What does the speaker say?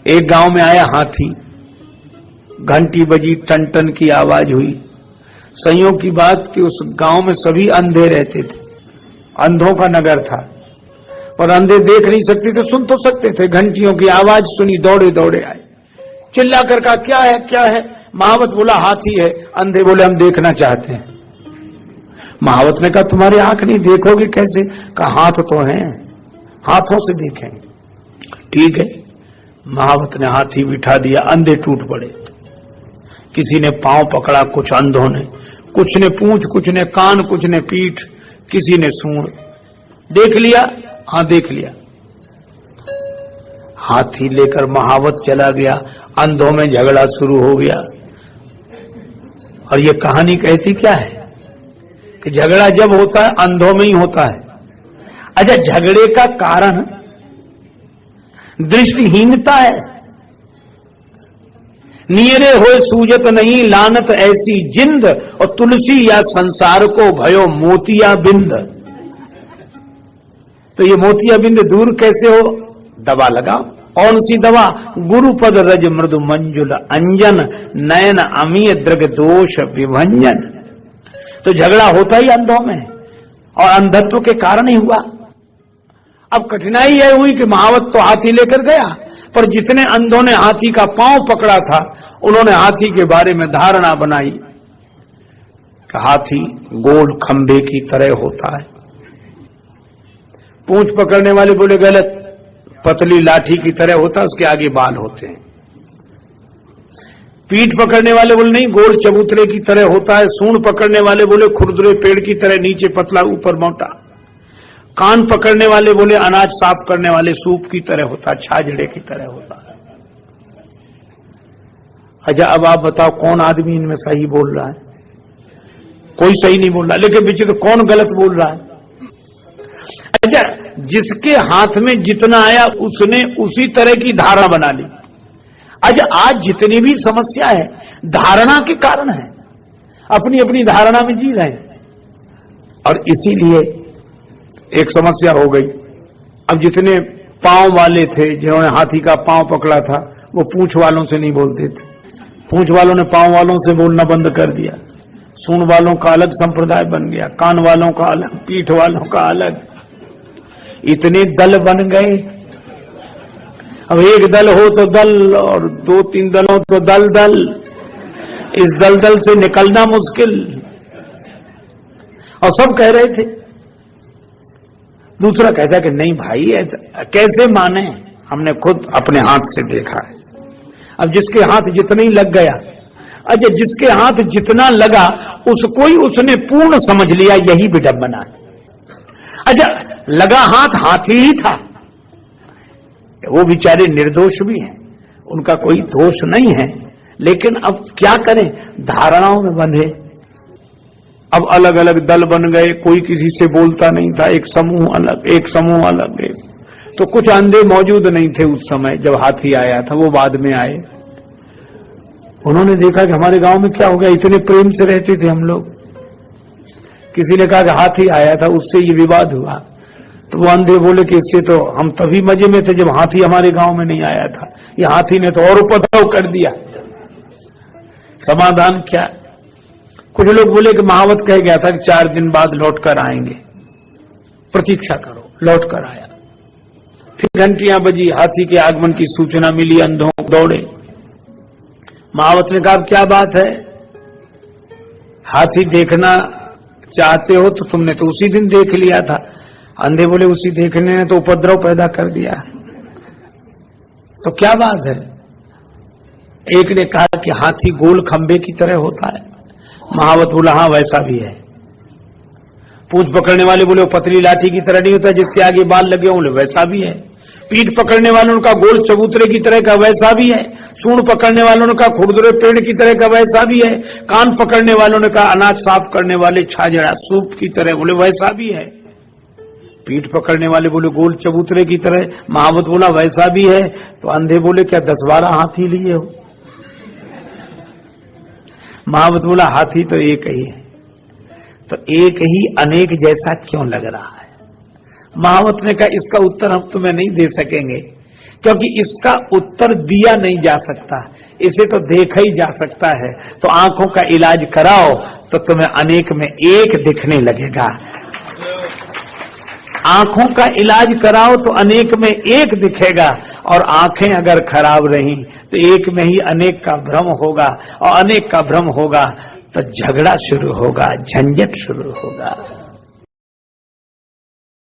एक गांव में आया हाथी, घंटी बजी, टन टन की आवाज हुई। संयोग की बात कि उस गांव में सभी अंधे रहते थे, अंधों का नगर था, पर अंधे देख नहीं सकते थे, सुन तो सकते थे। घंटियों की आवाज सुनी, दौड़े दौड़े आए, चिल्ला कर कहा क्या है क्या है। महावत बोला हाथी है। अंधे बोले हम देखना चाहते हैं। महावत ने कहा तुम्हारी आंख नहीं, देखोगे कैसे? कहा हाथ तो हैं, हाथों से देखें। ठीक है, महावत ने हाथी बिठा दिया। अंधे टूट पड़े, किसी ने पांव पकड़ा, कुछ अंधों ने, कुछ ने पूंछ, कुछ ने कान, कुछ ने पीठ, किसी ने सूंड। देख लिया? हाँ देख लिया। हाथी लेकर महावत चला गया, अंधों में झगड़ा शुरू हो गया। और ये कहानी कहती क्या है कि झगड़ा जब होता है अंधों में ही होता है। अच्छा, झगड़े का कारण दृष्टिहीनता है। नियरे होए सूजत नहीं लानत ऐसी जिंद, और तुलसी या संसार को भयो मोतिया बिंद। तो ये मोतिया बिंद दूर कैसे हो? दवा लगाओ। कौन सी दवा? गुरुपद रज मृदु मंजुल अंजन, नयन अमीय द्रग दोष विभंजन। तो झगड़ा होता ही अंधों में, और अंधत्व के कारण ही हुआ। अब कठिनाई यह हुई कि महावत तो हाथी लेकर गया, पर जितने अंधों ने हाथी का पांव पकड़ा था, उन्होंने हाथी के बारे में धारणा बनाई कि हाथी गोल खंभे की तरह होता है। पूंछ पकड़ने वाले बोले गलत, पतली लाठी की तरह होता है, उसके आगे बाल होते हैं। पीठ पकड़ने वाले बोले नहीं, गोल चबूतरे की तरह होता है। सूंड पकड़ने वाले बोले खुरदुरे पेड़ की तरह, नीचे पतला ऊपर मोटा। कान पकड़ने वाले बोले अनाज साफ करने वाले सूप की तरह होता, छाजड़े की तरह होता है। अच्छा, अब आप बताओ कौन आदमी इनमें सही बोल रहा है? कोई सही नहीं बोल रहा, लेकिन विचित्र कौन गलत बोल रहा है? अच्छा, जिसके हाथ में जितना आया उसने उसी तरह की धारणा बना ली। अच्छा, आज जितनी भी समस्या है धारणा के कारण है, अपनी अपनी धारणा में जी रहे हैं, और इसीलिए एक समस्या हो गई। अब जितने पांव वाले थे, जिन्होंने हाथी का पांव पकड़ा था, वो पूंछ वालों से नहीं बोलते थे। पूंछ वालों ने पांव वालों से बोलना बंद कर दिया। सूंड वालों का अलग संप्रदाय बन गया, कान वालों का अलग, पीठ वालों का अलग। इतने दल बन गए। अब एक दल हो तो दल, और दो तीन दल हो तो दल दल। इस दल दल से निकलना मुश्किल। और सब कह रहे थे। दूसरा कहता कि नहीं भाई, ऐसा कैसे माने, हमने खुद अपने हाथ से देखा है। अब जिसके हाथ जितना ही लग गया, अच्छा जिसके हाथ जितना लगा उसको ही उसने पूर्ण समझ लिया, यही विडंबना है। अच्छा, लगा हाथ हाथी ही था, वो बेचारे निर्दोष भी हैं, उनका कोई दोष नहीं है, लेकिन अब क्या करें, धारणाओं में बंधे। अब अलग अलग दल बन गए, कोई किसी से बोलता नहीं था, एक समूह अलग, एक समूह अलग। तो कुछ अंधे मौजूद नहीं थे उस समय जब हाथी आया था, वो बाद में आए। उन्होंने देखा कि हमारे गांव में क्या हो गया, इतने प्रेम से रहते थे हम लोग। किसी ने कहा कि हाथी आया था, उससे ये विवाद हुआ। तो वो अंधे बोले कि इससे तो हम तभी मजे में थे जब हाथी हमारे गांव में नहीं आया था, ये हाथी ने तो और उपद्रव कर दिया। समाधान क्या? कुछ लोग बोले कि महावत कह गया था कि 4 दिन बाद लौट कर आएंगे, प्रतीक्षा करो। लौट कर आया, फिर घंटियां बजी, हाथी के आगमन की सूचना मिली, अंधों दौड़े। महावत ने कहा क्या बात है, हाथी देखना चाहते हो तो तुमने तो उसी दिन देख लिया था। अंधे बोले उसी देखने ने तो उपद्रव पैदा कर दिया, तो क्या बात है? एक ने कहा कि हाथी गोल खंबे की तरह होता है। महावत बोला हाँ वैसा भी है। पूंछ पकड़ने वाले बोले वो पतली लाठी की तरह नहीं होता, जिसके आगे बाल लगे होंगे, वैसा भी है। पीठ पकड़ने वालों ने कहा गोल चबूतरे की तरह का, वैसा भी है। सूंड पकड़ने वालों ने कहा खुरदुरे पेड़ की तरह का, वैसा भी है। कान पकड़ने वालों ने कहा अनाज साफ करने वाले छाजड़ा सूप की तरह, बोले वैसा भी है। पीठ पकड़ने वाले बोले गोल चबूतरे की तरह। महावत बोला वैसा भी है। तो अंधे बोले क्या 10-12 हाथी लिए हो? महावत बोला हाथी तो एक ही है। तो एक ही अनेक जैसा क्यों लग रहा है? महावत ने कहा इसका उत्तर हम तुम्हें नहीं दे सकेंगे, क्योंकि इसका उत्तर दिया नहीं जा सकता, इसे तो देखा ही जा सकता है। तो आंखों का इलाज कराओ तो तुम्हें अनेक में एक दिखने लगेगा। आंखों का इलाज कराओ तो अनेक में एक दिखेगा, और आंखें अगर खराब रही तो एक में ही अनेक का भ्रम होगा, और अनेक का भ्रम होगा तो झगड़ा शुरू होगा, झंझट शुरू होगा।